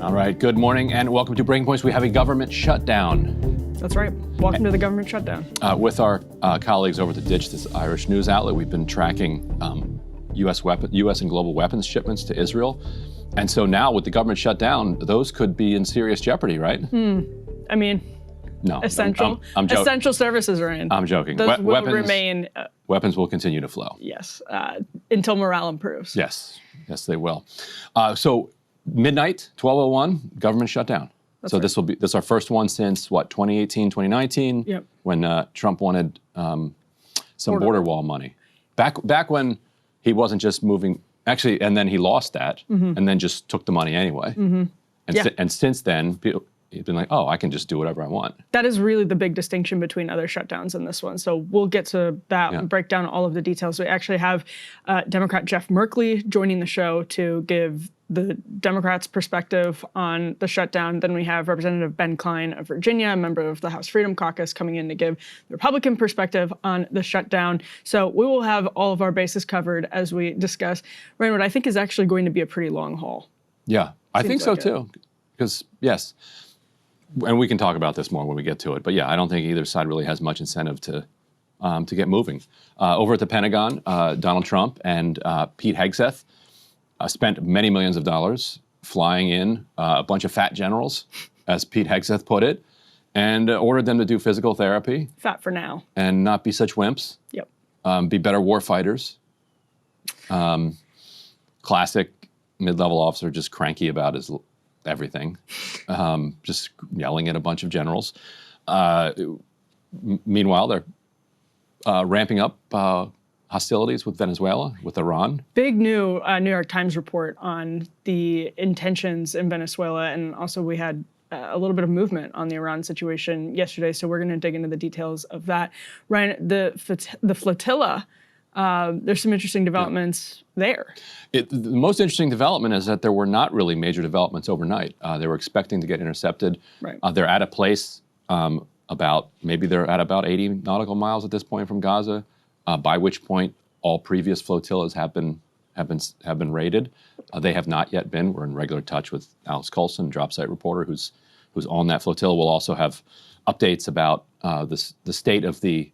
All right, good morning and welcome to Breaking Points. We have a government shutdown. That's right. Welcome to the government shutdown. With our colleagues over at The Ditch, this Irish news outlet, we've been tracking U.S. and global weapons shipments to Israel. And so now with the government shutdown, those could be in serious jeopardy, right? I mean, no, essential. I'm joking. Essential services are in. I'm joking. Those will remain. Weapons will continue to flow. Yes, until morale improves. Yes, they will. So midnight, 12:01, government shutdown. That's so right. This is our first one since what, 2018, 2019? Yep. When Trump wanted some border wall money. Back when he wasn't just moving, actually, and then he lost that, and then just took the money anyway. And since then, he's been like, oh, I can just do whatever I want. That is really the big distinction between other shutdowns and this one. So we'll get to that and break down all of the details. We actually have Democrat Jeff Merkley joining the show to give the Democrats' perspective on the shutdown. Then we have Representative Ben Cline of Virginia, a member of the House Freedom Caucus, coming in to give the Republican perspective on the shutdown. So we will have all of our bases covered as we discuss, Ryan, what I think is actually going to be a pretty long haul. Yeah, I think so like too. Because, yes, and we can talk about this more when we get to it. But yeah, I don't think either side really has much incentive to get moving. Over at the Pentagon, Donald Trump and Pete Hegseth spent many millions of dollars flying in a bunch of fat generals, as Pete Hegseth put it, and ordered them to do physical therapy. Fat for now. And not be such wimps. Yep. Be better war fighters. Classic mid-level officer, just cranky about his everything, just yelling at a bunch of generals. Meanwhile, they're ramping up hostilities with Venezuela, with Iran. Big new New York Times report on the intentions in Venezuela, and also we had a little bit of movement on the Iran situation yesterday, so we're going to dig into the details of that. Ryan, the flotilla, there's some interesting developments there. The most interesting development is that there were not really major developments overnight. They were expecting to get intercepted. Right. They're at a place they're at about 80 nautical miles at this point from Gaza, by which point all previous flotillas have been raided. They have not yet been. We're in regular touch with Alex Colson, drop site reporter, who's on that flotilla. We'll also have updates about the state of the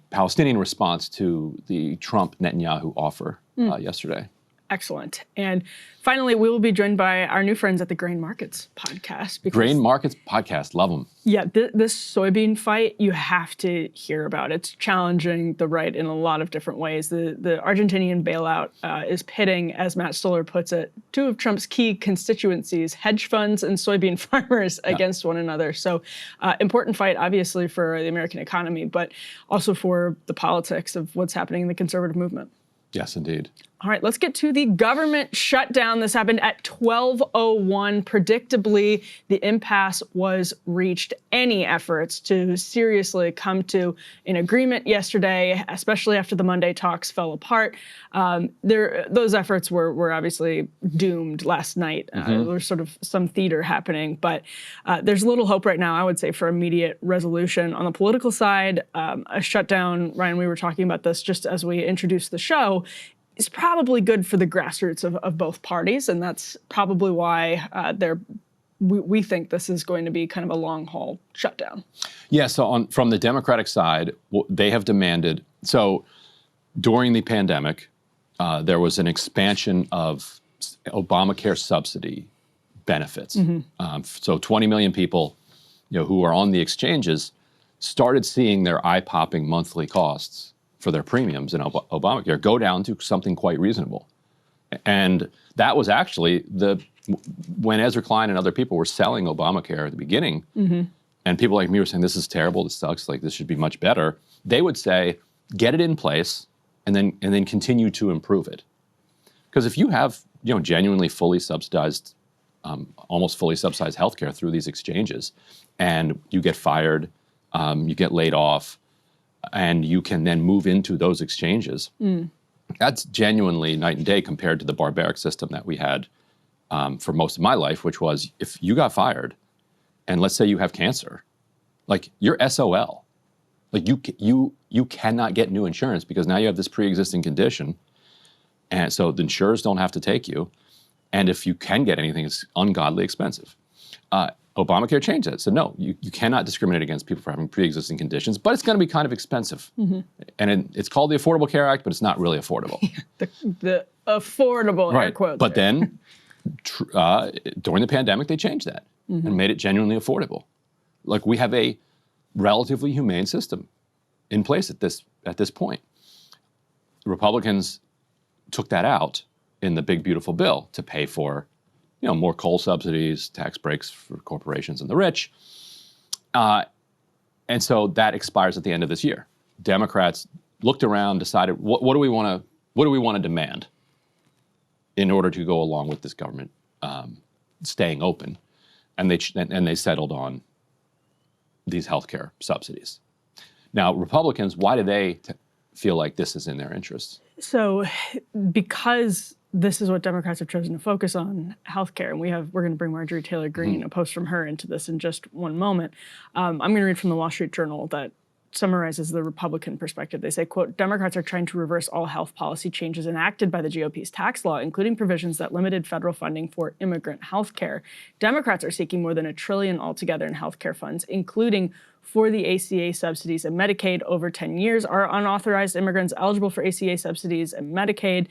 Palestinian response to the Trump-Netanyahu offer yesterday. Excellent. And finally, we will be joined by our new friends at the Grain Markets podcast. Grain Markets podcast, love them. Yeah, this soybean fight, you have to hear about. It's challenging the right in a lot of different ways. The Argentinian bailout is pitting, as Matt Stoller puts it, two of Trump's key constituencies, hedge funds and soybean farmers, against one another. So important fight, obviously, for the American economy, but also for the politics of what's happening in the conservative movement. Yes, indeed. All right, let's get to the government shutdown. This happened at 12:01. Predictably, the impasse was reached. Any efforts to seriously come to an agreement yesterday, especially after the Monday talks fell apart, those efforts were obviously doomed last night. There was sort of some theater happening, but there's little hope right now, I would say, for immediate resolution. On the political side, a shutdown, Ryan, we were talking about this just as we introduced the show, is probably good for the grassroots of both parties, and that's probably why we think this is going to be kind of a long haul shutdown. Yeah. So from the Democratic side, they have demanded. So during the pandemic, there was an expansion of Obamacare subsidy benefits. So 20 million people, who are on the exchanges, started seeing their eye-popping monthly costs for their premiums in Obamacare go down to something quite reasonable. And that was actually when Ezra Klein and other people were selling Obamacare at the beginning, and people like me were saying, this is terrible, this sucks, like this should be much better, they would say, get it in place and then continue to improve it. Because if you have genuinely fully subsidized, almost fully subsidized healthcare through these exchanges, and you get fired, you get laid off, and you can then move into those exchanges, that's genuinely night and day compared to the barbaric system that we had for most of my life, which was if you got fired, and let's say you have cancer, like you're SOL. Like you cannot get new insurance because now you have this pre-existing condition, and so the insurers don't have to take you. And if you can get anything, it's ungodly expensive. Obamacare changed that. So no, you cannot discriminate against people for having pre-existing conditions, but it's going to be kind of expensive. And it's called the Affordable Care Act, but it's not really affordable. The affordable air quotes. But then during the pandemic, they changed that and made it genuinely affordable. Like, we have a relatively humane system in place at this point. Republicans took that out in the big beautiful bill to pay for, more coal subsidies, tax breaks for corporations and the rich. And so that expires at the end of this year. Democrats looked around, decided, what do we want to demand in order to go along with this government staying open? And they settled on these healthcare subsidies. Now, Republicans, why do they feel like this is in their interests? So, because this is what Democrats have chosen to focus on, healthcare, and we're going to bring Marjorie Taylor Greene, a post from her, into this in just one moment. I'm going to read from the Wall Street Journal that summarizes the Republican perspective. They say, quote, Democrats are trying to reverse all health policy changes enacted by the GOP's tax law, including provisions that limited federal funding for immigrant health care. Democrats are seeking more than $1 trillion altogether in health care funds, including for the ACA subsidies and Medicaid. Over 10 years are unauthorized immigrants eligible for ACA subsidies and Medicaid.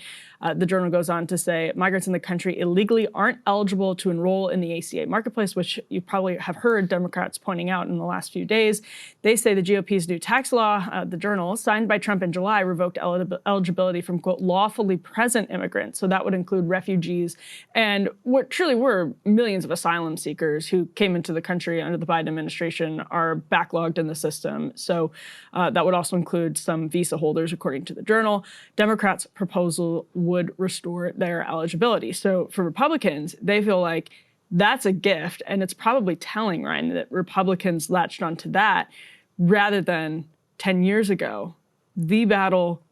The Journal goes on to say migrants in the country illegally aren't eligible to enroll in the ACA marketplace, which you probably have heard Democrats pointing out in the last few days. They say the GOP's new tax law, the Journal, signed by Trump in July, revoked eligibility from, quote, lawfully present immigrants. So that would include refugees and what truly were millions of asylum seekers who came into the country under the Biden administration are backlogged in the system. So that would also include some visa holders, according to the Journal. Democrats' proposal would restore their eligibility. So for Republicans, they feel like that's a gift, and it's probably telling, Ryan, that Republicans latched onto that rather than 10 years ago. The battle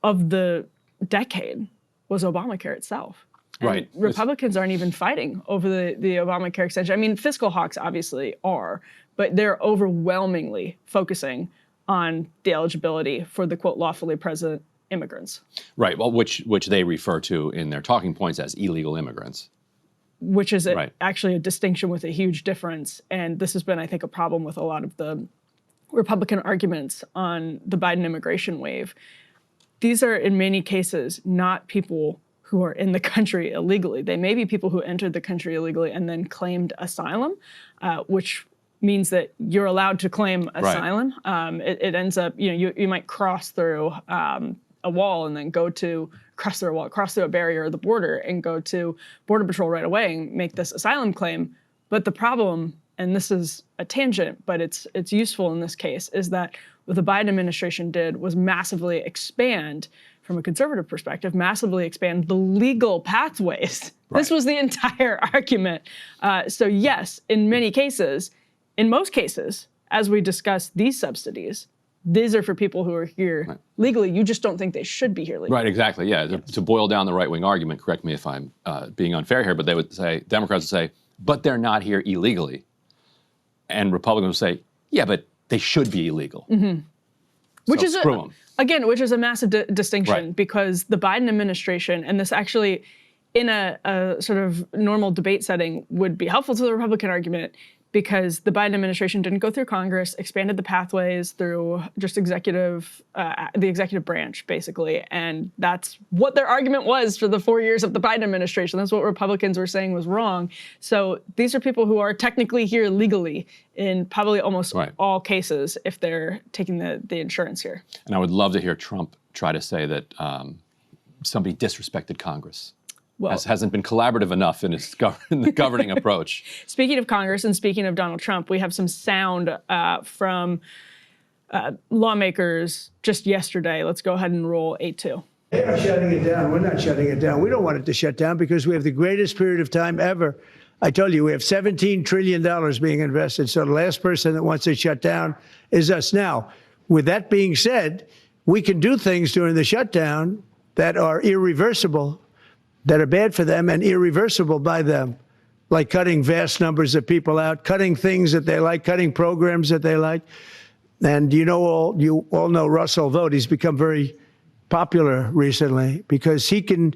of the decade was Obamacare itself. And right. Republicans aren't even fighting over the Obamacare extension. I mean, fiscal hawks obviously are, but they're overwhelmingly focusing on the eligibility for the, quote, lawfully present immigrants. Right, well, which they refer to in their talking points as illegal immigrants. Which is actually a distinction with a huge difference. And this has been, I think, a problem with a lot of the Republican arguments on the Biden immigration wave. These are, in many cases, not people who are in the country illegally. They may be people who entered the country illegally and then claimed asylum, which means that you're allowed to claim asylum. Right. It ends up, you might cross through a wall and then cross through a barrier or the border and go to Border Patrol right away and make this asylum claim. But the problem, and this is a tangent, but it's useful in this case, is that what the Biden administration did was massively expand, from a conservative perspective, massively expand the legal pathways. Right. This was the entire argument. So yes, in most cases, as we discuss these subsidies, these are for people who are here legally. You just don't think they should be here legally. Right, exactly, yeah. Yes. To boil down the right-wing argument, correct me if I'm being unfair here, but Democrats would say, but they're not here illegally. And Republicans would say, yeah, but they should be illegal. Mm-hmm. Which is a massive distinction, because the Biden administration, and this actually in a sort of normal debate setting would be helpful to the Republican argument, because the Biden administration didn't go through Congress, expanded the pathways through just the executive branch, basically. And that's what their argument was for the 4 years of the Biden administration. That's what Republicans were saying was wrong. So these are people who are technically here legally in probably almost all cases if they're taking the insurance here. And I would love to hear Trump try to say that somebody disrespected Congress. Well, hasn't been collaborative enough in the governing approach. Speaking of Congress and speaking of Donald Trump, we have some sound from lawmakers just yesterday. Let's go ahead and roll 8-2. They are shutting it down. We're not shutting it down. We don't want it to shut down because we have the greatest period of time ever. I told you, we have $17 trillion being invested. So the last person that wants it shut down is us. Now, with that being said, we can do things during the shutdown that are irreversible, that are bad for them and irreversible by them, like cutting vast numbers of people out, cutting things that they like, cutting programs that they like. And you all know Russell Vought. He's become very popular recently because he can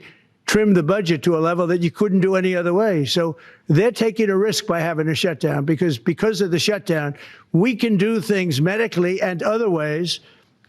trim the budget to a level that you couldn't do any other way. So they're taking a risk by having a shutdown because of the shutdown, we can do things medically and other ways,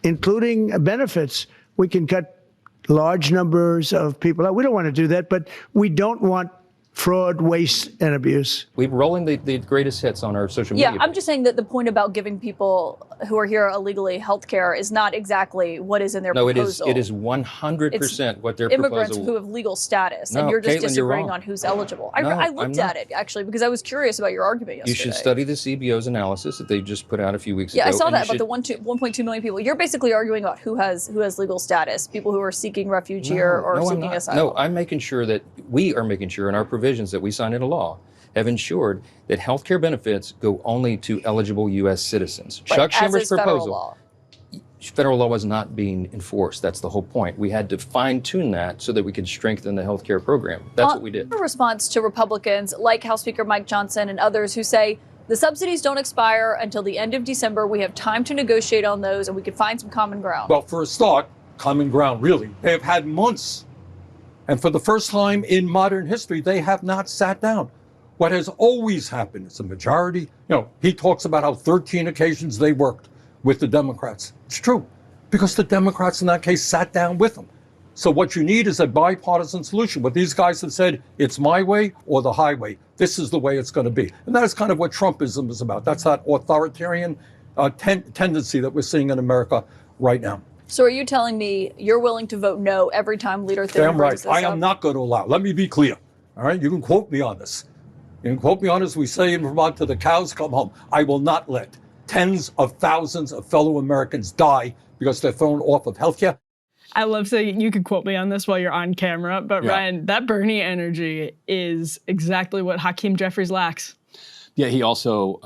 including benefits. We can cut large numbers of people out. We don't want to do that, but we don't want fraud, waste, and abuse. We're rolling the greatest hits on our social media. Yeah, I'm just saying that the point about giving people who are here illegally health care is not exactly what is in their proposal. No, it is 100% what their immigrants proposal. who have legal status, No, and you're just Caitlin, you're disagreeing wrong. on who's eligible. No, I I'm looked not. at it, actually, because I was curious about your argument yesterday. You should study the CBO's analysis that they just put out a few weeks ago. Yeah, I saw and that you about should- the 1.2 million people. You're basically arguing about who has legal status, people who are seeking refuge here or I'm seeking not. asylum. No, I'm making sure that we are making sure in our provisions that we sign into law have ensured that health care benefits go only to eligible U.S. citizens. Right, Chuck as Schumer's is federal proposal. law. Federal law was not being enforced. That's the whole point. We had to fine-tune that so that we could strengthen the health care program. That's what we did. A response to Republicans like House Speaker Mike Johnson and others who say the subsidies don't expire until the end of December. We have time to negotiate on those, and we could find some common ground. Well, for a start, common ground, really. They have had months. And for the first time in modern history, they have not sat down. What has always happened is a majority, he talks about how 13 occasions they worked with the Democrats. It's true, because the Democrats in that case sat down with them. So what you need is a bipartisan solution. What these guys have said, it's my way or the highway. This is the way it's going to be. And that is kind of what Trumpism is about. That's that authoritarian tendency that we're seeing in America right now. So are you telling me you're willing to vote no every time Leader Thune Damn brings right. this I up? am not going to allow. Let me be clear. All right. You can quote me on this. You can quote me on this. We say in Vermont, till the cows come home. I will not let tens of thousands of fellow Americans die because they're thrown off of healthcare. I love saying you could quote me on this while you're on camera, but Yeah. Ryan, that Bernie energy is exactly what Hakeem Jeffries lacks. Yeah, he also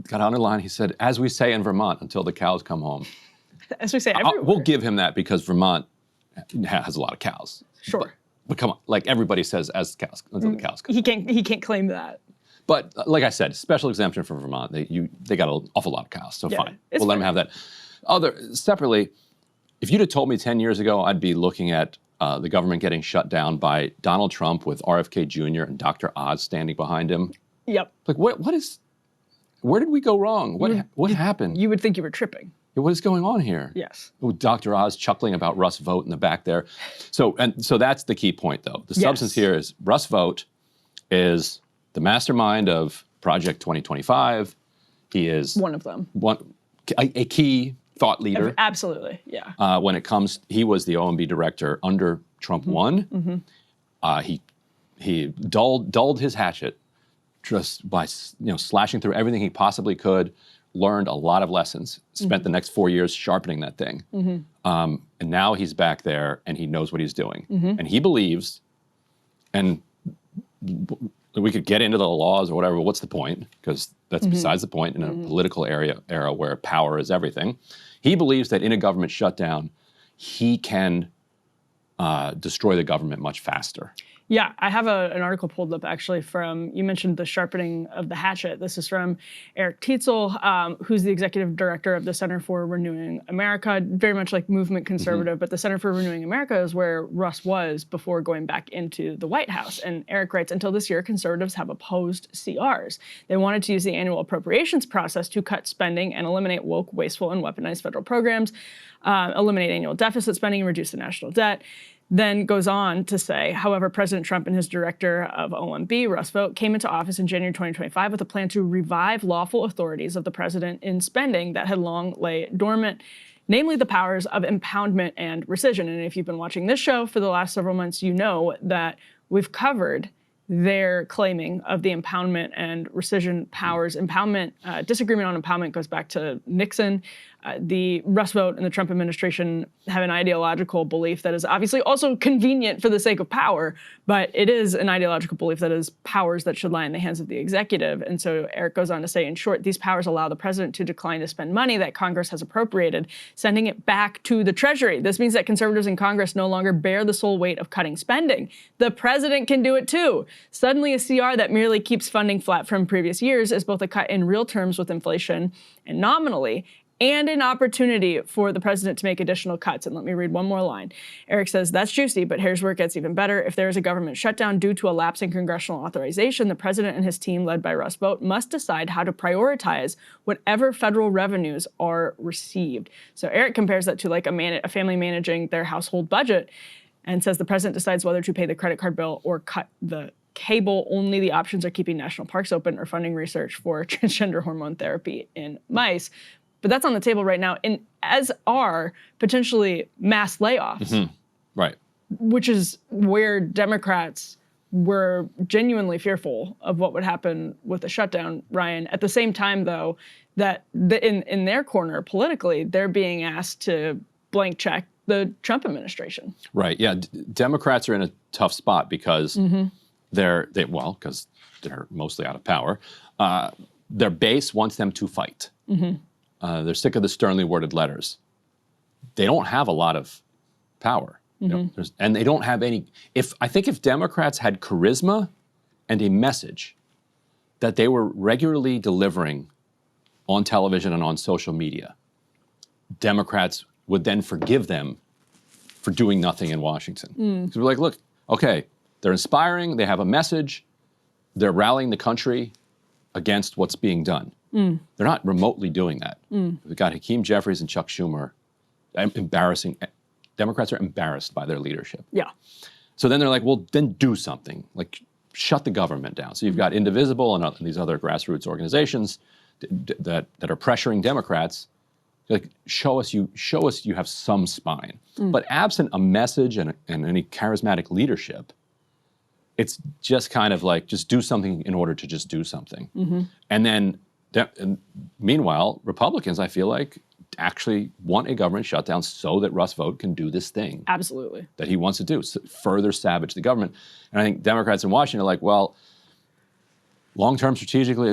got underlined. He said, as we say in Vermont, until the cows come home. As we say everywhere. We'll give him that because Vermont has a lot of cows. Sure. But come on, like everybody says, as cows until the cows come. He can't claim that. But like I said, special exemption from Vermont. They got an awful lot of cows, so Yeah, fine. it's We'll let them fine. have that. Separately, if you'd have told me 10 years ago, I'd be looking at the government getting shut down by Donald Trump with RFK Jr. and Dr. Oz standing behind him. Yep. Like where did we go wrong? What happened? You would think you were tripping. What is going on here? Yes. Oh, Dr. Oz chuckling about Russ Vogt in the back there. So that's the key point, though. The substance here is Russ Vogt is the mastermind of Project 2025. He is One of them. A key thought leader. Absolutely. Yeah. When it comes, he was the OMB director under Trump 1. He dulled his hatchet just by slashing through everything he possibly could. Learned a lot of lessons, spent the next 4 years sharpening that thing. And now he's back there and he knows what he's doing. And he believes, and we could get into the laws or whatever, but what's the point? Because that's besides the point in a political era where power is everything. He believes that in a government shutdown, he can destroy the government much faster. Yeah, I have an article pulled up actually from, you mentioned the sharpening of the hatchet. This is from Eric Tietzel, who's the executive director of the Center for Renewing America, very much like movement conservative, but the Center for Renewing America is where Russ was before going back into the White House. And Eric writes, until this year, conservatives have opposed CRs. They wanted to use the annual appropriations process to cut spending and eliminate woke, wasteful, and weaponized federal programs, eliminate annual deficit spending, and reduce the national debt. Then goes on to say, however, President Trump and his director of OMB, Russ Vogt, came into office in January 2025 with a plan to revive lawful authorities of the president in spending that had long lay dormant, namely the powers of impoundment and rescission. And if you've been watching this show for the last several months, you know that we've covered their claiming of the impoundment and rescission powers. Disagreement on impoundment goes back to Nixon. The Russ Vogt and the Trump administration have an ideological belief that is obviously also convenient for the sake of power, but it is an ideological belief that is powers that should lie in the hands of the executive. And so Eric goes on to say, in short, these powers allow the president to decline to spend money that Congress has appropriated, sending it back to the Treasury. This means that conservatives in Congress no longer bear the sole weight of cutting spending. The president can do it too. Suddenly a CR that merely keeps funding flat from previous years is both a cut in real terms with inflation and nominally, and an opportunity for the president to make additional cuts. And let me read one more line. Eric says, that's juicy, but here's where it gets even better. If there is a government shutdown due to a lapse in congressional authorization, the president and his team, led by Russ Vought, must decide how to prioritize whatever federal revenues are received. So Eric compares that to like a family managing their household budget and says the president decides whether to pay the credit card bill or cut the cable. Only the options are keeping national parks open or funding research for transgender hormone therapy in mice. But that's on the table right now, and as are potentially mass layoffs. Right. Which is where Democrats were genuinely fearful of what would happen with the shutdown, Ryan. At the same time, though, that in their corner politically, they're being asked to blank check the Trump administration. Right. Yeah. Democrats are in a tough spot because because they're mostly out of power. Their base wants them to fight. They're sick of the sternly worded letters. They don't have a lot of power, you know, and they don't have any. I think if Democrats had charisma and a message that they were regularly delivering on television and on social media, Democrats would then forgive them for doing nothing in Washington. Because we're like, look, okay, they're inspiring, they have a message, they're rallying the country against what's being done. They're not remotely doing that. We've got Hakeem Jeffries and Chuck Schumer embarrassing. Democrats are embarrassed by their leadership. Yeah. So then they're like, well, then do something. Like, shut the government down. So you've got Indivisible and these other grassroots organizations that are pressuring Democrats. Like, show us you have some spine. But absent a message and any charismatic leadership, it's just kind of like, just do something in order to just do something. And then, meanwhile, Republicans, I feel like, actually want a government shutdown so that Russ Vought can do this thing. Absolutely. That he wants to do, further savage the government. And I think Democrats in Washington are like, well, long-term strategically,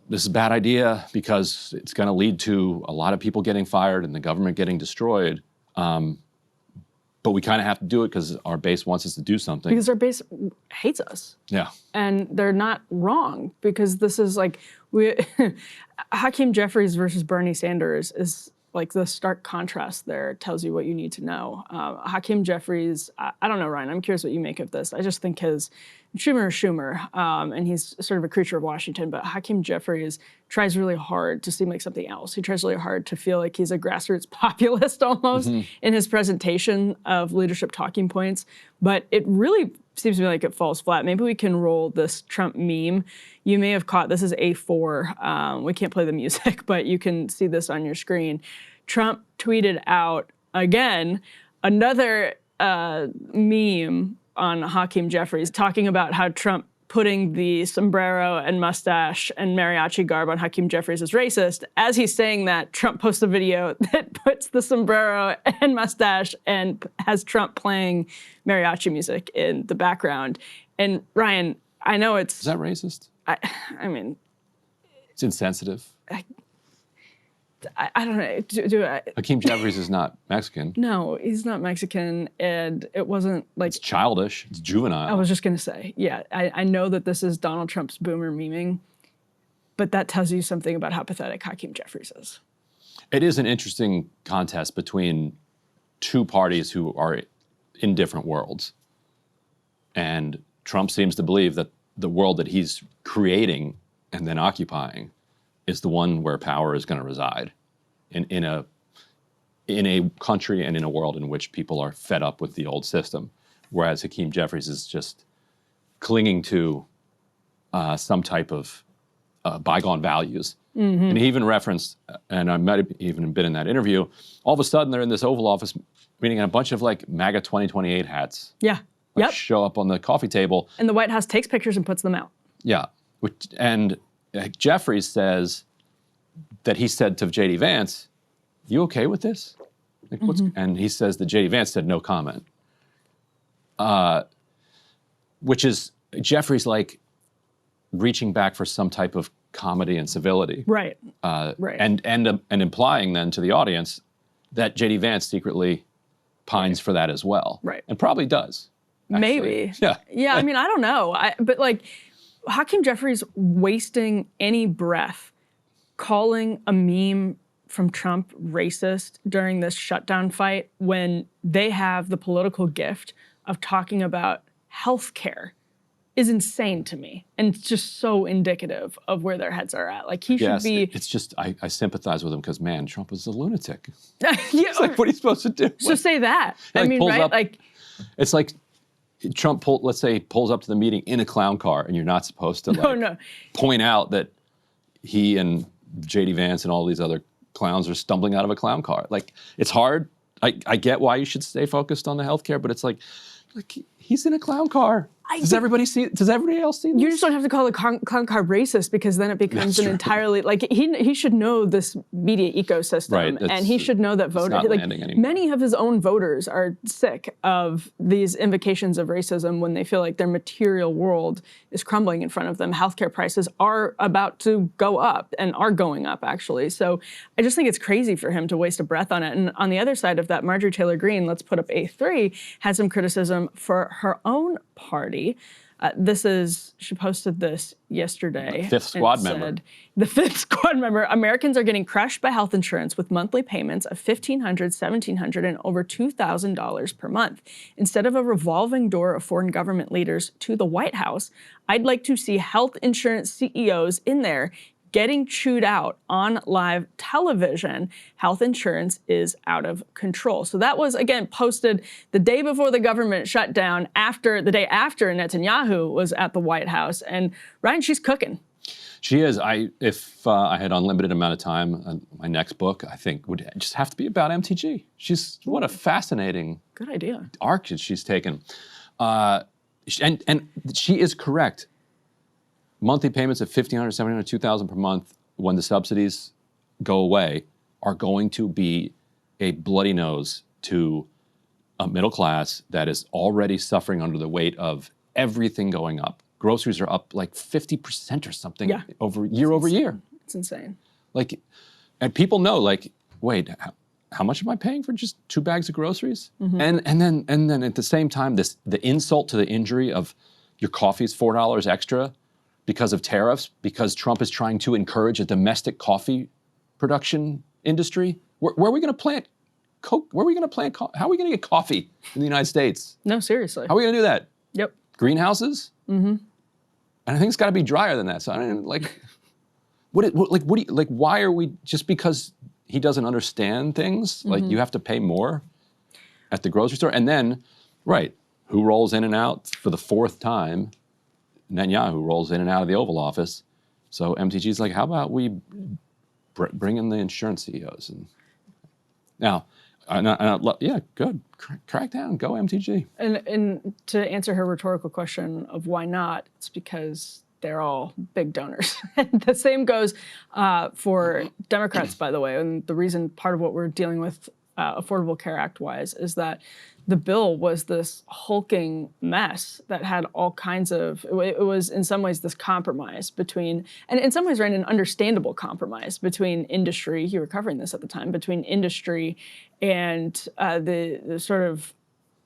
this is a bad idea because it's going to lead to a lot of people getting fired and the government getting destroyed. But we kind of have to do it because our base wants us to do something. Because our base hates us. Yeah. And they're not wrong, because this is like, Hakeem Jeffries versus Bernie Sanders is like the stark contrast there. Tells you what you need to know. Hakeem Jeffries, I don't know, Ryan, I'm curious what you make of this. I just think Schumer, and he's sort of a creature of Washington, but Hakeem Jeffries tries really hard to seem like something else. He tries really hard to feel like he's a grassroots populist almost in his presentation of leadership talking points, but it really seems to me like it falls flat. Maybe we can roll this Trump meme. You may have caught, this is A4. We can't play the music, but you can see this on your screen. Trump tweeted out, again, another meme on Hakeem Jeffries talking about how Trump putting the sombrero and mustache and mariachi garb on Hakeem Jeffries is racist. As he's saying that, Trump posts a video that puts the sombrero and mustache and has Trump playing mariachi music in the background. And Ryan, I know it's... Is that racist? I mean... It's insensitive. I don't know. Hakeem Jeffries is not Mexican. No, he's not Mexican, and it wasn't like... It's childish. It's juvenile. I was just going to say, yeah, I know that this is Donald Trump's boomer memeing, but that tells you something about how pathetic Hakeem Jeffries is. It is an interesting contest between two parties who are in different worlds. And Trump seems to believe that the world that he's creating and then occupying is the one where power is going to reside in a country and in a world in which people are fed up with the old system. Whereas Hakeem Jeffries is just clinging to some type of bygone values. And he even referenced, and I might have even been in that interview, all of a sudden they're in this Oval Office meeting and a bunch of like MAGA 2028 hats show up on the coffee table. And the White House takes pictures and puts them out. Yeah. And Jeffries says that he said to J.D. Vance, you okay with this? Like, and he says that J.D. Vance said no comment. Which is Jeffries like reaching back for some type of comedy and civility. Right. Right. And implying then to the audience that J.D. Vance secretly pines for that as well. Right. And probably does. Actually. Maybe. Yeah. Yeah, I mean, I don't know. But like, Hakeem Jeffries wasting any breath calling a meme from Trump racist during this shutdown fight when they have the political gift of talking about healthcare is insane to me, and it's just so indicative of where their heads are at. Like he should be. It's just I sympathize with him because man, Trump is a lunatic. Yeah, It's like, what are you supposed to do? so say that. I like, mean, pulls right? up- Like, It's like Trump let's say pulls up to the meeting in a clown car, and you're not supposed to no. point out that he and J.D. Vance and all these other clowns are stumbling out of a clown car. Like, it's hard. I get why you should stay focused on the healthcare, but it's like he's in a clown car. Does everybody else see this? You just don't have to call a clown car racist, because then it becomes an entirely, like, he should know this media ecosystem, Right, and he should know that voters, not like, landing anymore. many of his own voters are sick of these invocations of racism when they feel like their material world is crumbling in front of them. Healthcare prices are about to go up, and are going up, actually. So I just think it's crazy for him to waste a breath on it. And on the other side of that, Marjorie Taylor Greene, let's put up A3, had some criticism for her own party. She posted this yesterday. The fifth squad member. The fifth squad member. Americans are getting crushed by health insurance with monthly payments of $1,500, $1,700, and over $2,000 per month. Instead of a revolving door of foreign government leaders to the White House, I'd like to see health insurance CEOs in there getting chewed out on live television. Health insurance is out of control. So that was, again, posted the day before the government shut down, the day after Netanyahu was at the White House. And Ryan, she's cooking. She is. If I had unlimited amount of time, my next book, I think, would just have to be about MTG. What a fascinating Good idea. arc that she's taken. And she is correct. Monthly payments of $1,500, $700, $2,000 per month when the subsidies go away are going to be a bloody nose to a middle class that is already suffering under the weight of everything going up. Groceries are up like 50% or something over year. It's insane. Like, and people know, like, wait, how much am I paying for just 2 bags of groceries? And then at the same time, the insult to the injury of your coffee is $4 extra because of tariffs, because Trump is trying to encourage a domestic coffee production industry. Where are we going to plant Coke? Where are we going to plant? How are we going to get coffee in the United States? No, seriously. How are we going to do that? Yep. Greenhouses? And I think it's got to be drier than that. So I don't like. Why are we, just because he doesn't understand things? Like, you have to pay more at the grocery store, and then, right? Who rolls in and out for the 4th time? Netanyahu rolls in and out of the Oval Office. So MTG's like, how about we bring in the insurance CEOs? And now, yeah, good. Crack down. Go MTG. And to answer her rhetorical question of why not, it's because they're all big donors. And the same goes for Democrats, by the way. And the reason, part of what we're dealing with Affordable Care Act-wise, is that the bill was this hulking mess that had all kinds of, it was in some ways this compromise between, and in some ways, right, an understandable compromise between industry, you were covering this at the time, between industry and the sort of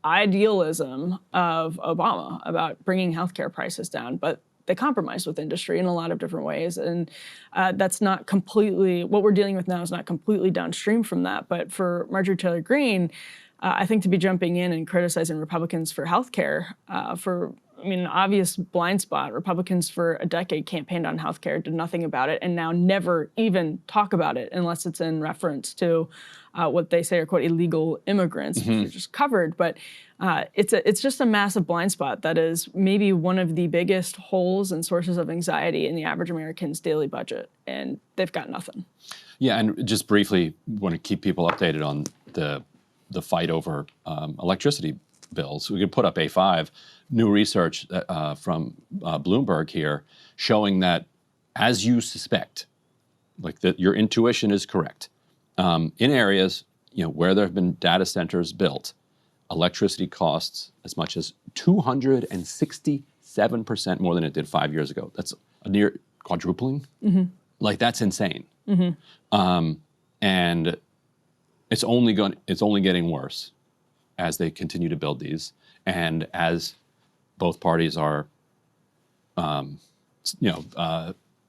idealism of Obama about bringing healthcare prices down. But they compromised with industry in a lot of different ways. And that's not completely, what we're dealing with now is not completely downstream from that. But for Marjorie Taylor Greene, I think to be jumping in and criticizing Republicans for healthcare, an obvious blind spot. Republicans for a decade campaigned on healthcare, did nothing about it, and now never even talk about it unless it's in reference to what they say are, quote, illegal immigrants, which are just covered. But it's just a massive blind spot that is maybe one of the biggest holes and sources of anxiety in the average American's daily budget, and they've got nothing. Yeah, and just briefly, want to keep people updated on the fight over electricity bills. We could put up A5, new research from Bloomberg here, showing that, as you suspect, like that your intuition is correct. In areas where there have been data centers built, electricity costs as much as 267% more than it did 5 years ago. That's a near quadrupling. Like, that's insane. And it's only getting worse as they continue to build these, and as both parties are,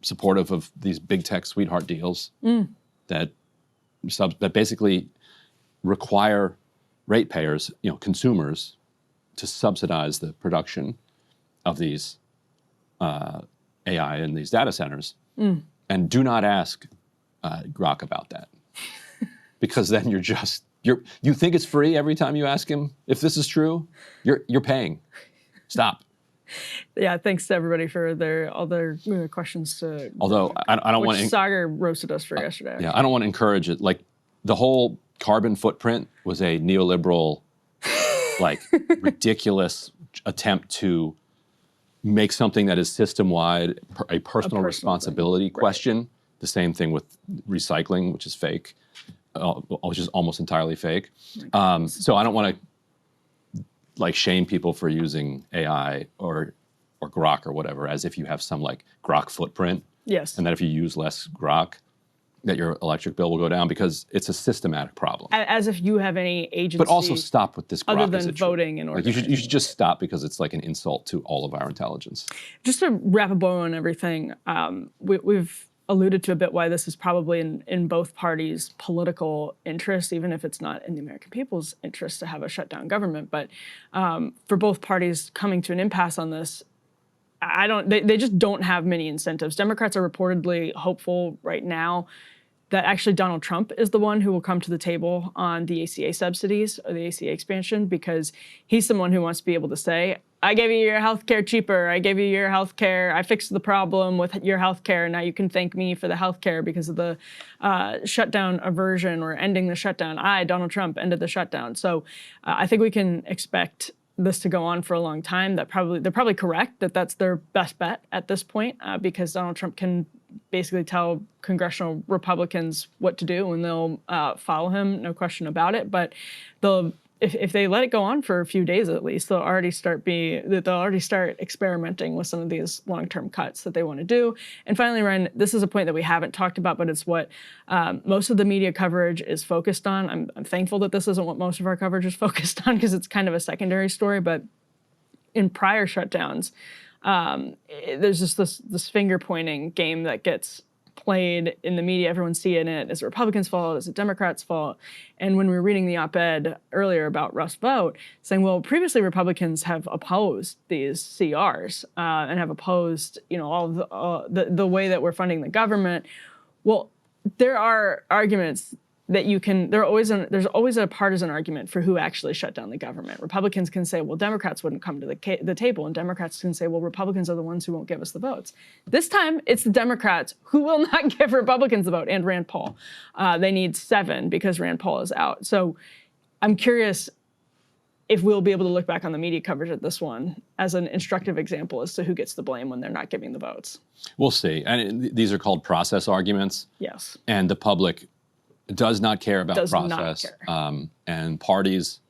supportive of these big tech sweetheart deals that that basically require ratepayers, consumers, to subsidize the production of these AI in these data centers, and do not ask Grok about that, because then you think it's free every time you ask him if this is true. You're paying. Stop. Yeah, thanks to everybody for all their questions. Although I don't want to. Sagar roasted us for yesterday. Yeah, I don't want to encourage it. Like, the whole carbon footprint was a neoliberal, ridiculous attempt to make something that is system-wide a personal responsibility question. The same thing with recycling, which is fake, which is almost entirely fake. So I don't want to shame people for using AI or Grok or whatever as if you have some Grok footprint. Yes. And that if you use less Grok, that your electric bill will go down, because it's a systematic problem. As if you have any agency. But also stop with this Grok. Other than voting and organizing. You should just stop, because it's like an insult to all of our intelligence. Just to wrap a bow on everything, we've alluded to a bit why this is probably in both parties' political interest, even if it's not in the American people's interest to have a shutdown government. But for both parties coming to an impasse on this, they just don't have many incentives. Democrats are reportedly hopeful right now that actually Donald Trump is the one who will come to the table on the ACA subsidies or the ACA expansion, because he's someone who wants to be able to say, I gave you your health care cheaper. I gave you your health care. I fixed the problem with your health care. Now you can thank me for the health care because of the shutdown aversion or ending the shutdown. Donald Trump, ended the shutdown. So I think we can expect this to go on for a long time. They're probably correct that that's their best bet at this point, because Donald Trump can basically tell congressional Republicans what to do and they'll follow him, no question about it. But if they let it go on for a few days at least, they'll already start experimenting with some of these long-term cuts that they want to do. And finally, Ryan, this is a point that we haven't talked about, but it's what most of the media coverage is focused on. I'm thankful that this isn't what most of our coverage is focused on, because it's kind of a secondary story. But in prior shutdowns, there's just this finger-pointing game that gets played in the media. Everyone's seeing it. Is it Republicans' fault? Is it Democrats' fault? And when we were reading the op-ed earlier about Rust Vote, saying, well, previously Republicans have opposed these CRs and have opposed, all of the way that we're funding the government. Well, there are arguments that there's always a partisan argument for who actually shut down the government. Republicans can say, well, Democrats wouldn't come to the table, and Democrats can say, well, Republicans are the ones who won't give us the votes. This time, it's the Democrats who will not give Republicans the vote, and Rand Paul. They need 7 because Rand Paul is out. So I'm curious if we'll be able to look back on the media coverage of this one as an instructive example as to who gets the blame when they're not giving the votes. We'll see. And these are called process arguments. Yes. And the public does not care about process. And parties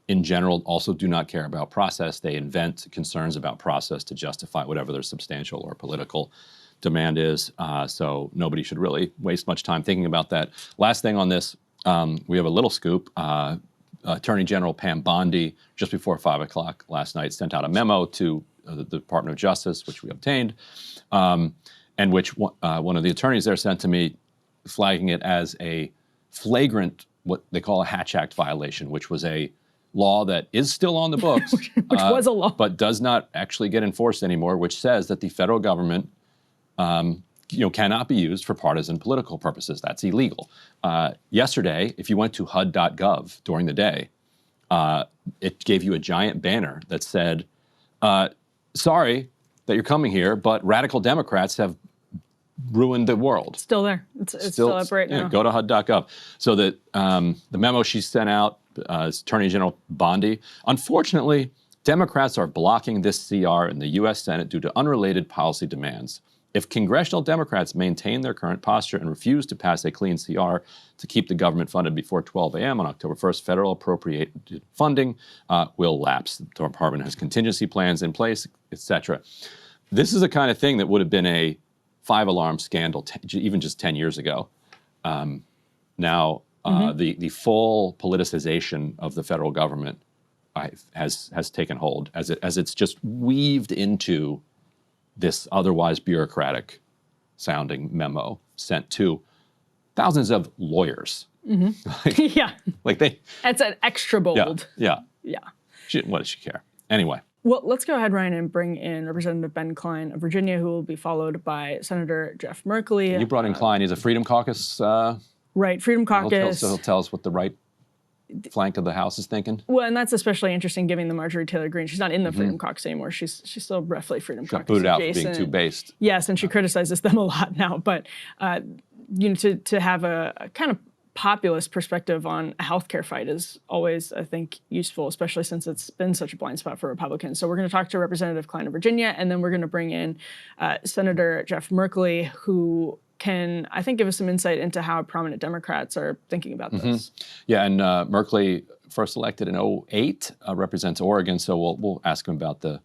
in general also do not care about process. They invent concerns about process to justify whatever their substantial or political demand is. So nobody should really waste much time thinking about that. Last thing on this, we have a little scoop. Attorney General Pam Bondi, just before 5 o'clock last night, sent out a memo to the Department of Justice, which we obtained, and which one of the attorneys there sent to me, flagging it as a flagrant, what they call a Hatch Act violation, which was a law that is still on the books, which was a law, but does not actually get enforced anymore, which says that the federal government cannot be used for partisan political purposes. That's illegal. Yesterday, if you went to HUD.gov during the day, it gave you a giant banner that said, sorry that you're coming here, but radical Democrats have ruined the world. Still there. It's still up right now. Go to HUD.gov. So that the memo she sent out, Attorney General Bondi, unfortunately, Democrats are blocking this CR in the U.S. Senate due to unrelated policy demands. If congressional Democrats maintain their current posture and refuse to pass a clean CR to keep the government funded before 12 a.m. on October 1st, federal appropriated funding will lapse. The Department has contingency plans in place, etc. This is the kind of thing that would have been a 5-alarm scandal even just 10 years ago. Now, the full politicization of the federal government has taken hold as it's just weaved into this otherwise bureaucratic sounding memo sent to thousands of lawyers Yeah. Like they, That's an extra bold. yeah. Yeah. What does she care? Anyway. Well, let's go ahead, Ryan, and bring in Representative Ben Cline of Virginia, who will be followed by Senator Jeff Merkley. You brought in Klein. He's a Freedom Caucus. Right, Freedom Caucus. He'll tell us what the right flank of the House is thinking. Well, and that's especially interesting given the Marjorie Taylor Greene. She's not in the Freedom Caucus anymore. She's still roughly Freedom Caucus Booted out for adjacent. being too based. Yes, and she criticizes them a lot now. But to have a kind of populist perspective on a healthcare fight is always, I think, useful, especially since it's been such a blind spot for Republicans. So we're going to talk to Representative Cline of Virginia, and then we're going to bring in Senator Jeff Merkley, who can, I think, give us some insight into how prominent Democrats are thinking about this. Yeah, and Merkley, first elected in 2008, represents Oregon, so we'll ask him about the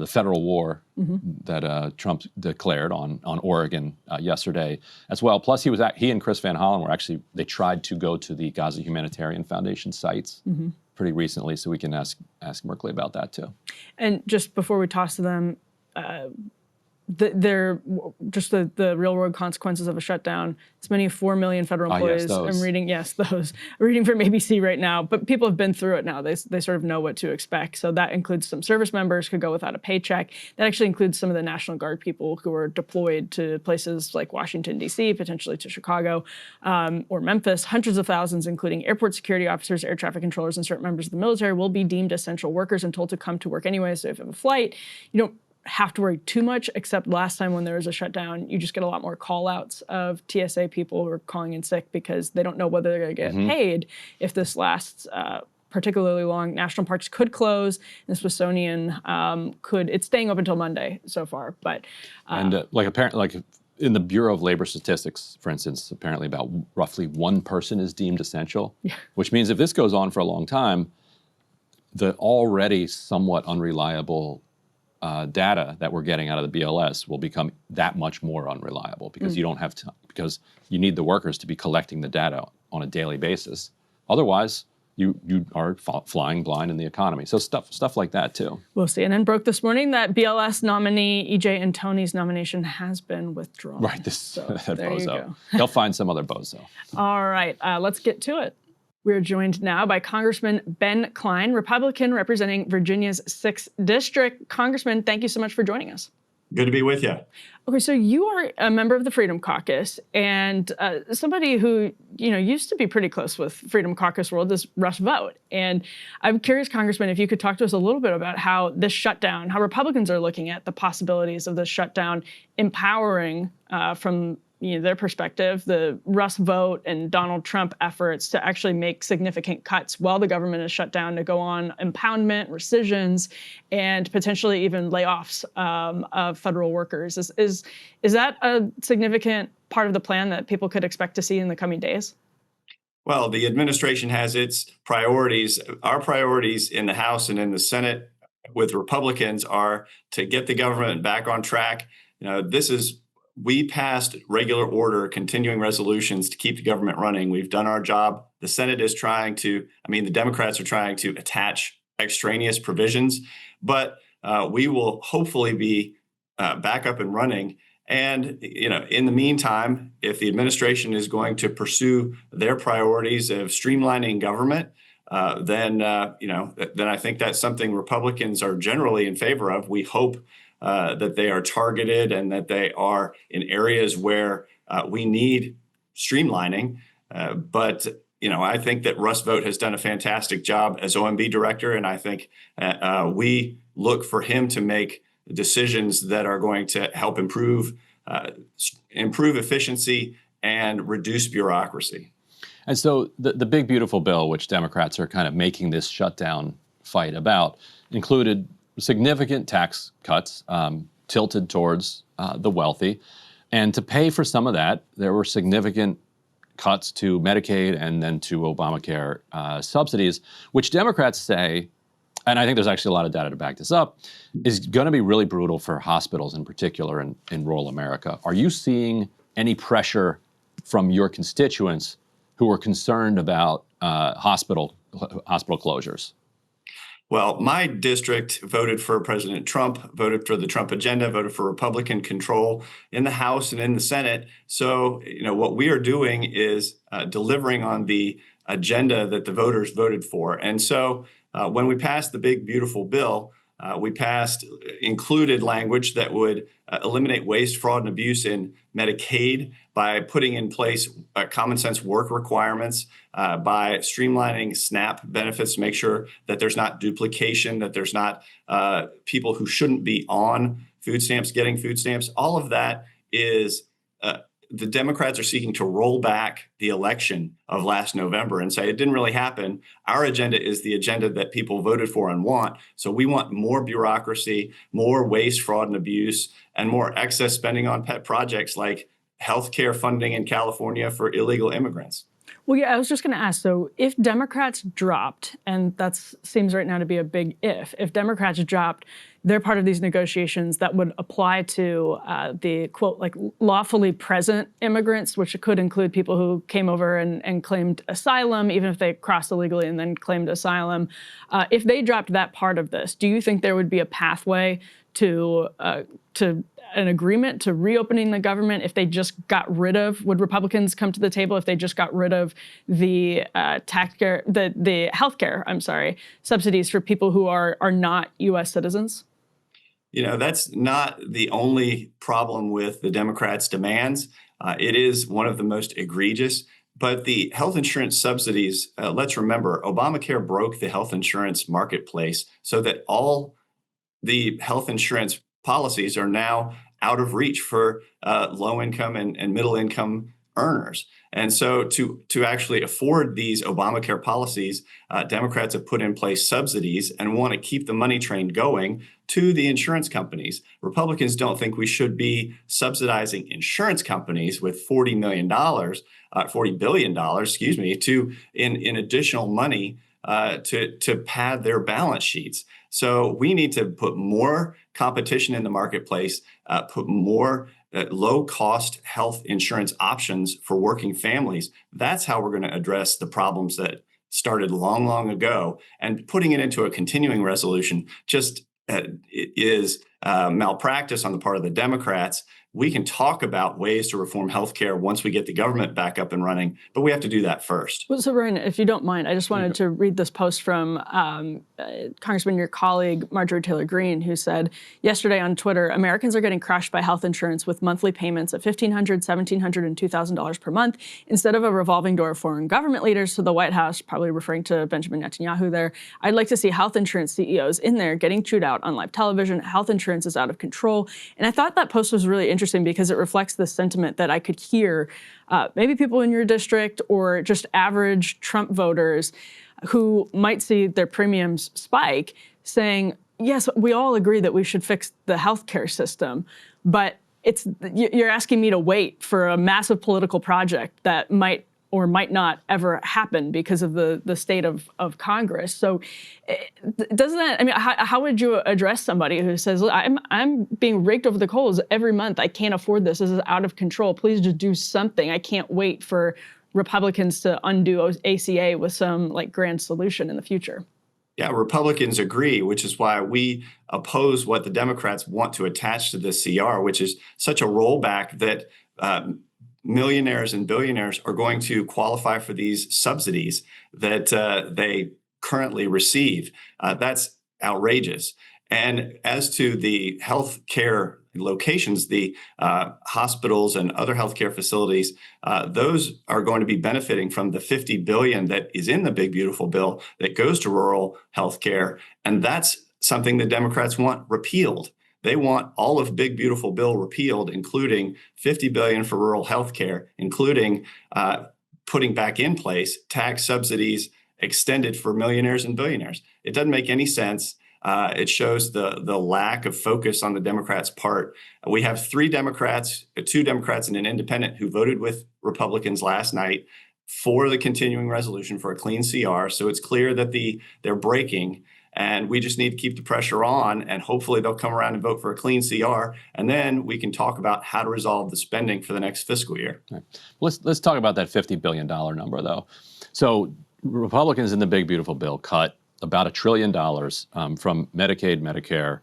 federal war that Trump declared on Oregon yesterday as well. Plus, he and Chris Van Hollen they tried to go to the Gaza Humanitarian Foundation sites pretty recently, so we can ask Merkley about that too. And just before we toss to them, the real world consequences of a shutdown. As many as 4 million federal employees. Yes, I'm reading from ABC right now, but people have been through it now. They sort of know what to expect. So that includes some service members who go without a paycheck. That actually includes some of the National Guard people who are deployed to places like Washington, D.C., potentially to Chicago or Memphis. Hundreds of thousands, including airport security officers, air traffic controllers, and certain members of the military will be deemed essential workers and told to come to work anyway. So if you have a flight, you don't have to worry too much, except last time when there was a shutdown, you just get a lot more call outs of TSA people who are calling in sick because they don't know whether they're going to get paid if this lasts particularly long. National parks could close. The Smithsonian it's staying open until Monday so far. But apparently, in the Bureau of Labor Statistics, for instance, apparently about roughly one person is deemed essential, which means if this goes on for a long time, the already somewhat unreliable data that we're getting out of the BLS will become that much more unreliable because you don't have time, because you need the workers to be collecting the data on a daily basis. Otherwise, you are flying blind in the economy. So stuff like that too. We'll see. And then broke this morning that BLS nominee E.J. Antoni's nomination has been withdrawn. Right, so that there bozo. You go. They'll find some other bozo. All right, let's get to it. We're joined now by Congressman Ben Cline, Republican representing Virginia's 6th District. Congressman, thank you so much for joining us. Good to be with you. Okay, so you are a member of the Freedom Caucus, and somebody who used to be pretty close with Freedom Caucus world is Russ Vought. And I'm curious, Congressman, if you could talk to us a little bit about how this shutdown, how Republicans are looking at the possibilities of this shutdown empowering from their perspective, the Russ Vought and Donald Trump efforts to actually make significant cuts while the government is shut down to go on impoundment, rescissions, and potentially even layoffs of federal workers. Is that a significant part of the plan that people could expect to see in the coming days? Well, the administration has its priorities. Our priorities in the House and in the Senate with Republicans are to get the government back on track. We passed regular order continuing resolutions to keep the government running. We've done our job. The Senate is the Democrats are trying to attach extraneous provisions, but we will hopefully be back up and running. And, in the meantime, if the administration is going to pursue their priorities of streamlining government, then I think that's something Republicans are generally in favor of. We hope that they are targeted and that they are in areas where we need streamlining. But I think that Russ Vought has done a fantastic job as OMB director, and I think we look for him to make decisions that are going to help improve efficiency and reduce bureaucracy. And so the big, beautiful bill, which Democrats are kind of making this shutdown fight about, included significant tax cuts tilted towards the wealthy. And to pay for some of that, there were significant cuts to Medicaid and then to Obamacare subsidies, which Democrats say, and I think there's actually a lot of data to back this up, is going to be really brutal for hospitals in particular in rural America. Are you seeing any pressure from your constituents who are concerned about hospital closures? Well, my district voted for President Trump, voted for the Trump agenda, voted for Republican control in the House and in the Senate. So, what we are doing is delivering on the agenda that the voters voted for. And so when we passed the big, beautiful bill, we passed included language that would eliminate waste, fraud, and abuse in Medicaid by putting in place common sense work requirements, by streamlining SNAP benefits to make sure that there's not duplication, that there's not people who shouldn't be on food stamps getting food stamps. All of that is the Democrats are seeking to roll back the election of last November and say it didn't really happen. Our agenda is the agenda that people voted for and want. So we want more bureaucracy, more waste, fraud, and abuse, and more excess spending on pet projects like healthcare funding in California for illegal immigrants. Well, yeah, I was just going to ask, so if Democrats dropped, and that seems right now to be a big if Democrats dropped, they're part of these negotiations that would apply to the, quote, like lawfully present immigrants, which could include people who came over and claimed asylum, even if they crossed illegally and then claimed asylum. If they dropped that part of this, do you think there would be a pathway to an agreement to reopening the government if they just got rid of, would Republicans come to the table if they just got rid of the the healthcare, subsidies for people who are not U.S. citizens? That's not the only problem with the Democrats' demands. It is one of the most egregious. But the health insurance subsidies, let's remember, Obamacare broke the health insurance marketplace so that all the health insurance policies are now out of reach for low income and middle income earners. And so to actually afford these Obamacare policies, Democrats have put in place subsidies and want to keep the money train going to the insurance companies. Republicans don't think we should be subsidizing insurance companies with $40 billion, in additional money to pad their balance sheets. So we need to put more competition in the marketplace, put more low-cost health insurance options for working families. That's how we're going to address the problems that started long, long ago. And putting it into a continuing resolution just is malpractice on the part of the Democrats. We can talk about ways to reform healthcare once we get the government back up and running, but we have to do that first. Well, so Brian, if you don't mind, I just wanted to read this post from Congressman, your colleague, Marjorie Taylor Greene, who said yesterday on Twitter, Americans are getting crushed by health insurance with monthly payments of $1,500, $1,700, and $2,000 per month instead of a revolving door of foreign government leaders to the White House, probably referring to Benjamin Netanyahu there. I'd like to see health insurance CEOs in there getting chewed out on live television. Health insurance is out of control. And I thought that post was really interesting because it reflects the sentiment that I could hear maybe people in your district or just average Trump voters who might see their premiums spike saying, yes, we all agree that we should fix the healthcare system, but you're asking me to wait for a massive political project that might or might not ever happen because of the state of Congress. So doesn't that, I mean, how would you address somebody who says, look, I'm being raked over the coals every month. I can't afford this. This is out of control. Please just do something. I can't wait for Republicans to undo ACA with some grand solution in the future. Yeah, Republicans agree, which is why we oppose what the Democrats want to attach to this CR, which is such a rollback that millionaires and billionaires are going to qualify for these subsidies that they currently receive. That's outrageous. And as to the healthcare locations, the hospitals and other healthcare facilities, those are going to be benefiting from the $50 billion that is in the big, beautiful bill that goes to rural healthcare. And that's something the Democrats want repealed. They want all of Big Beautiful Bill repealed, including $50 billion for rural health care, including putting back in place tax subsidies extended for millionaires and billionaires. It doesn't make any sense. It shows the lack of focus on the Democrats' part. We have two Democrats and an independent who voted with Republicans last night for the continuing resolution for a clean CR. So it's clear that they're breaking. And we just need to keep the pressure on, and hopefully they'll come around and vote for a clean CR, and then we can talk about how to resolve the spending for the next fiscal year. Right. Let's talk about that $50 billion number, though. So Republicans in the Big Beautiful Bill cut about $1 trillion from Medicaid, Medicare,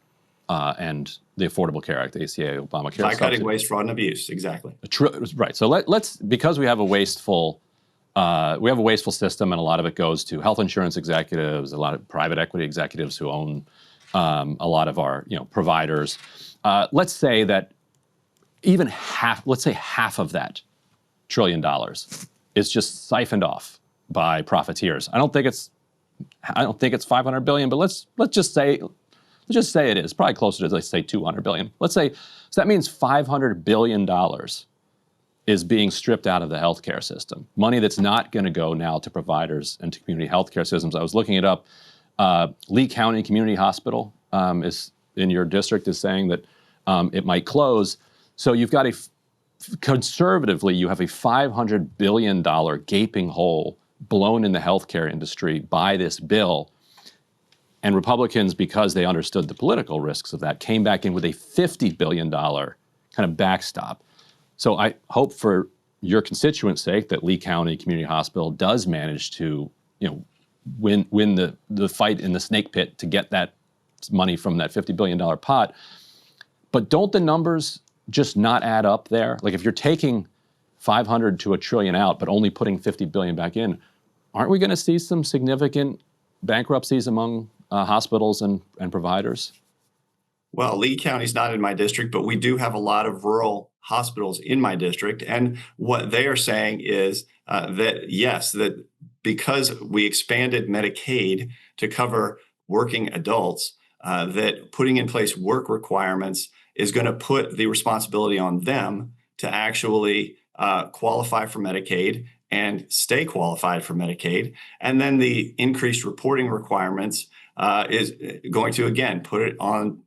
and the Affordable Care Act, the ACA, Obamacare. By cutting subsidy. waste, fraud, and abuse, exactly. Right. So let's because we have a wasteful system, and a lot of it goes to health insurance executives, a lot of private equity executives who own a lot of our providers. Let's say that even half of that $1 trillion is just siphoned off by profiteers. I don't think it's 500 billion, but let's just say it is probably closer to, let's say, 200 billion. Let's say, so that means $500 billion is being stripped out of the healthcare system. Money that's not going to go now to providers and to community healthcare systems. I was looking it up. Lee County Community Hospital is in your district is saying that it might close. So you've got conservatively, you have a $500 billion gaping hole blown in the healthcare industry by this bill. And Republicans, because they understood the political risks of that, came back in with a $50 billion kind of backstop. So I hope for your constituents' sake that Lee County Community Hospital does manage to, win the fight in the snake pit to get that money from that $50 billion pot. But don't the numbers just not add up there? Like if you're taking 500 to $1 trillion out, but only putting 50 billion back in, aren't we going to see some significant bankruptcies among hospitals and providers? Well, Lee County's not in my district, but we do have a lot of rural hospitals in my district. And what they are saying is that, yes, that because we expanded Medicaid to cover working adults, that putting in place work requirements is going to put the responsibility on them to actually qualify for Medicaid and stay qualified for Medicaid. And then the increased reporting requirements is going to, again, put it on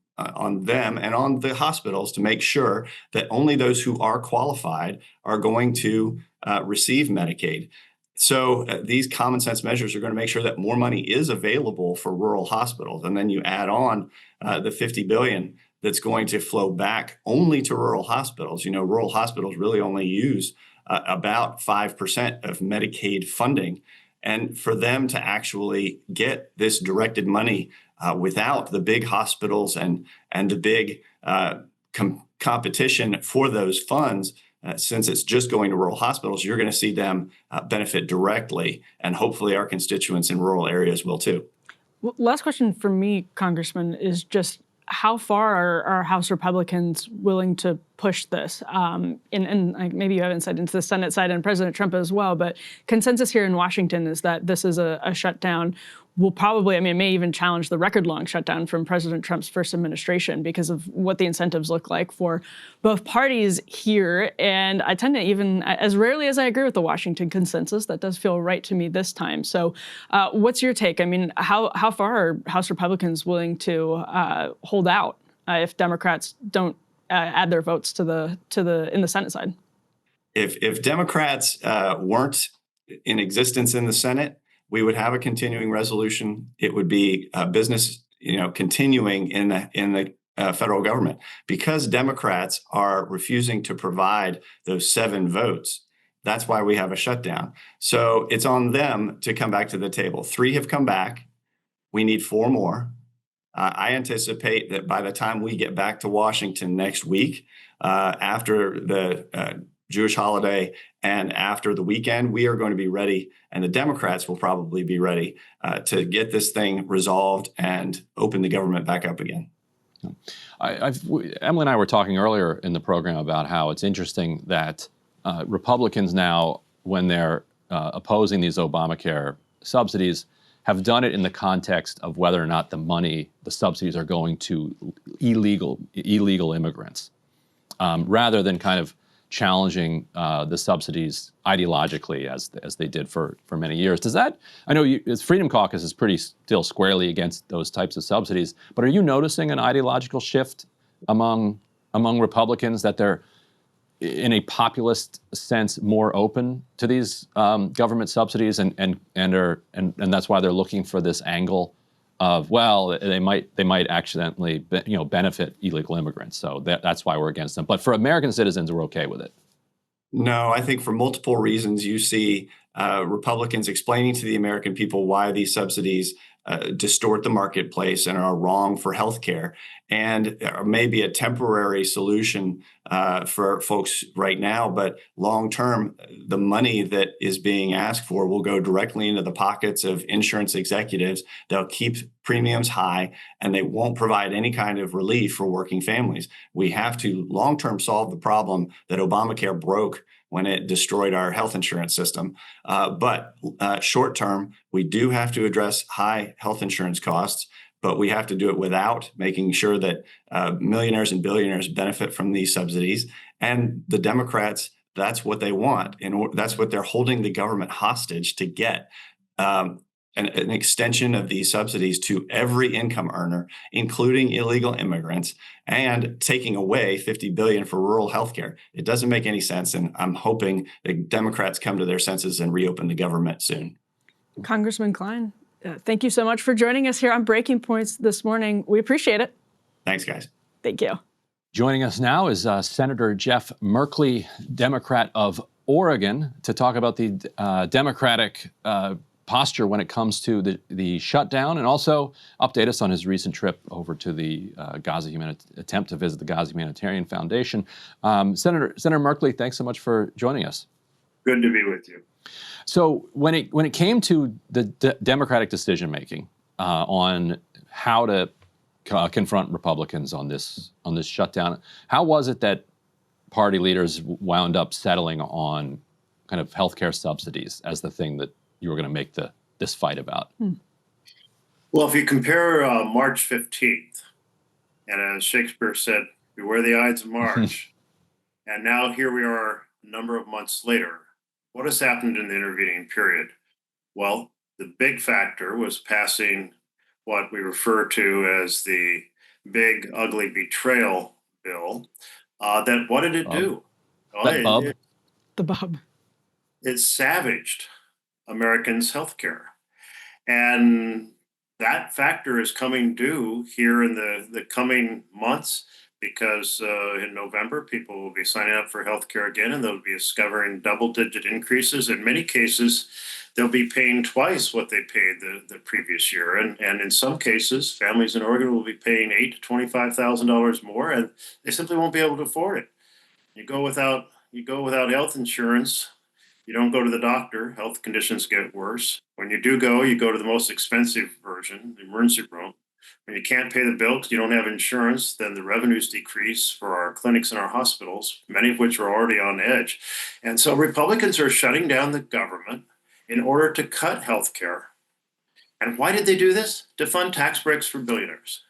them and on the hospitals to make sure that only those who are qualified are going to receive Medicaid. So these common sense measures are going to make sure that more money is available for rural hospitals. And then you add on the 50 billion that's going to flow back only to rural hospitals. Rural hospitals really only use about 5% of Medicaid funding. And for them to actually get this directed money without the big hospitals and the big competition for those funds, since it's just going to rural hospitals, you're going to see them benefit directly. And hopefully our constituents in rural areas will too. Well, last question for me, Congressman, is just how far are House Republicans willing to push this? And maybe you have insight into the Senate side and President Trump as well, but consensus here in Washington is that this is a shutdown. Will probably, it may even challenge the record-long shutdown from President Trump's first administration because of what the incentives look like for both parties here. And I tend to even, as rarely as I agree with the Washington consensus, that does feel right to me this time. So what's your take? How far are House Republicans willing to hold out if Democrats don't add their votes to the in the Senate side? If Democrats weren't in existence in the Senate, we would have a continuing resolution. It would be business, continuing in the federal government. Because Democrats are refusing to provide those 7 votes, that's why we have a shutdown. So it's on them to come back to the table. 3 have come back. We need 4 more. I anticipate that by the time we get back to Washington next week, after the Jewish holiday and after the weekend, we are going to be ready, and the Democrats will probably be ready to get this thing resolved and open the government back up again. Emily and I were talking earlier in the program about how it's interesting that Republicans now, when they're opposing these Obamacare subsidies, have done it in the context of whether or not the subsidies are going to illegal immigrants, rather than kind of challenging the subsidies ideologically as they did for many years. Does that, I know Freedom Caucus is pretty still squarely against those types of subsidies, but are you noticing an ideological shift among Republicans that they're, in a populist sense, more open to these government subsidies and that's why they're looking for this angle of, well, they might accidentally benefit illegal immigrants, so that's why we're against them. But for American citizens, we're okay with it. No, I think for multiple reasons, you see Republicans explaining to the American people why these subsidies distort the marketplace and are wrong for healthcare, and maybe a temporary solution for folks right now. But long term, the money that is being asked for will go directly into the pockets of insurance executives. They'll keep premiums high, and they won't provide any kind of relief for working families. We have to long term solve the problem that Obamacare broke when it destroyed our health insurance system. But short term, we do have to address high health insurance costs, but we have to do it without making sure that millionaires and billionaires benefit from these subsidies. And the Democrats, that's what they want. And that's what they're holding the government hostage to get. An extension of these subsidies to every income earner, including illegal immigrants, and taking away $50 billion for rural healthcare. It doesn't make any sense, and I'm hoping that Democrats come to their senses and reopen the government soon. Congressman Klein, thank you so much for joining us here on Breaking Points this morning. We appreciate it. Thanks, guys. Thank you. Joining us now is Senator Jeff Merkley, Democrat of Oregon, to talk about the Democratic posture when it comes to the shutdown, and also update us on his recent trip over to the attempt to visit the Gaza Humanitarian Foundation. Senator Merkley, thanks so much for joining us. Good to be with you. So when it came to the Democratic decision making on how to confront Republicans on this shutdown, how was it that party leaders wound up settling on kind of healthcare subsidies as the thing that you were going to make this fight about? Well, if you compare March 15th, and as Shakespeare said, beware the Ides of March, and now here we are a number of months later, what has happened in the intervening period? Well, the big factor was passing what we refer to as the big, ugly betrayal bill. That what did it do? The Bob. It savaged Americans' healthcare. And that factor is coming due here in the coming months, because in November, people will be signing up for healthcare again, and they'll be discovering double-digit increases. In many cases, they'll be paying twice what they paid the previous year. And in some cases, families in Oregon will be paying $8,000 to $25,000 more, and they simply won't be able to afford it. You go without health insurance, you don't go to the doctor, health conditions get worse. When you do go, you go to the most expensive version, the emergency room. When you can't pay the bill because you don't have insurance, then the revenues decrease for our clinics and our hospitals, many of which are already on edge. And so Republicans are shutting down the government in order to cut health care. And why did they do this? To fund tax breaks for billionaires.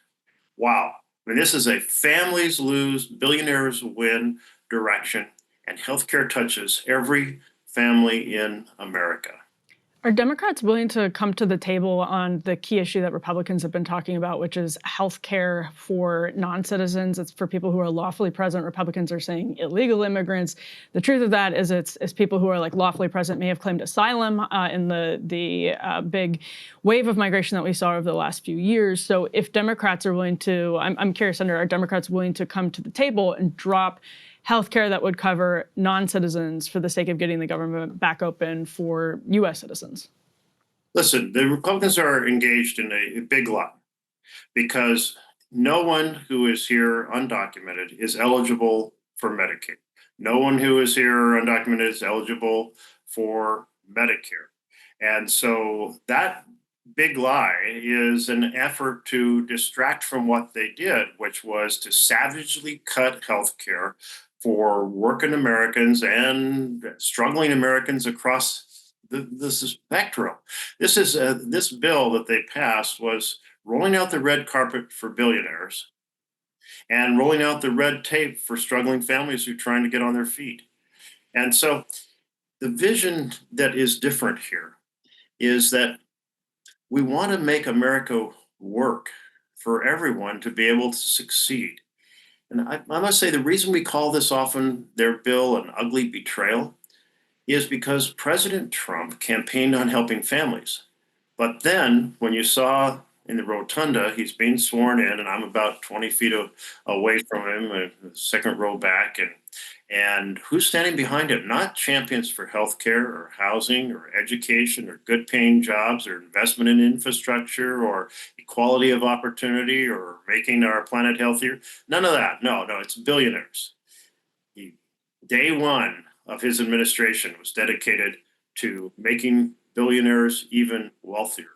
Wow. I mean, this is a families lose, billionaires win direction, and healthcare touches every family in America. Are Democrats willing to come to the table on the key issue that Republicans have been talking about, which is health care for non-citizens? It's for people who are lawfully present. Republicans are saying illegal immigrants. The truth of that is it's people who are like lawfully present, may have claimed asylum in the big wave of migration that we saw over the last few years. So if Democrats are willing to, I'm curious, Senator, are Democrats willing to come to the table and drop healthcare that would cover non-citizens for the sake of getting the government back open for U.S. citizens? Listen, the Republicans are engaged in a big lie, because no one who is here undocumented is eligible for Medicaid. No one who is here undocumented is eligible for Medicare. And so that big lie is an effort to distract from what they did, which was to savagely cut health care for working Americans and struggling Americans across the spectrum. This bill that they passed was rolling out the red carpet for billionaires and rolling out the red tape for struggling families who are trying to get on their feet. And so the vision that is different here is that we want to make America work for everyone to be able to succeed. And I must say, the reason we call this often, their bill, an ugly betrayal is because President Trump campaigned on helping families. But then when you saw in the rotunda. He's being sworn in, and I'm about 20 feet away from him, second row back. And who's standing behind him? Not champions for healthcare or housing or education or good paying jobs or investment in infrastructure or equality of opportunity or making our planet healthier. None of that. No, it's billionaires. Day one of his administration was dedicated to making billionaires even wealthier,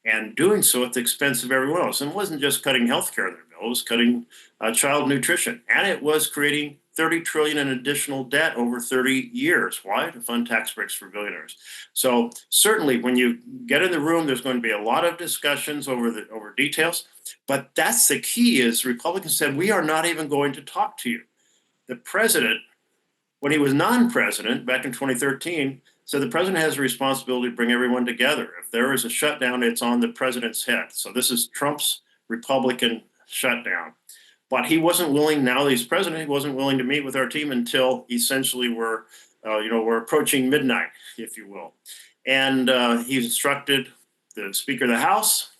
and doing so at the expense of everyone else. And it wasn't just cutting healthcare in their bill, it was cutting child nutrition, and it was creating $30 trillion in additional debt over 30 years. Why? To fund tax breaks for billionaires. So certainly when you get in the room, there's going to be a lot of discussions over details, but that's the key. Is Republicans said, we are not even going to talk to you. The president, when he was non-president back in 2013, said the president has a responsibility to bring everyone together. If there is a shutdown, it's on the president's head. So this is Trump's Republican shutdown. But he wasn't willing, now that he's president, he wasn't willing to meet with our team until essentially we're approaching midnight, if you will. And he instructed the Speaker of the House,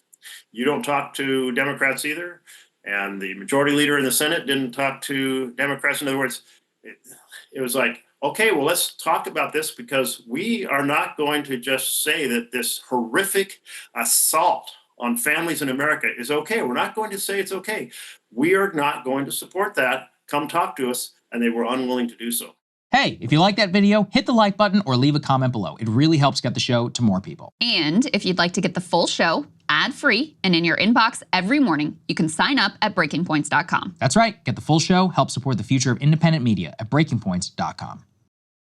you don't talk to Democrats either. And the majority leader in the Senate didn't talk to Democrats. In other words, it was like, okay, well, let's talk about this, because we are not going to just say that this horrific assault on families in America is okay. We're not going to say it's okay. We are not going to support that. Come talk to us. And they were unwilling to do so. Hey, if you like that video, hit the like button or leave a comment below. It really helps get the show to more people. And if you'd like to get the full show ad-free and in your inbox every morning, you can sign up at breakingpoints.com. That's right. Get the full show, help support the future of independent media at breakingpoints.com.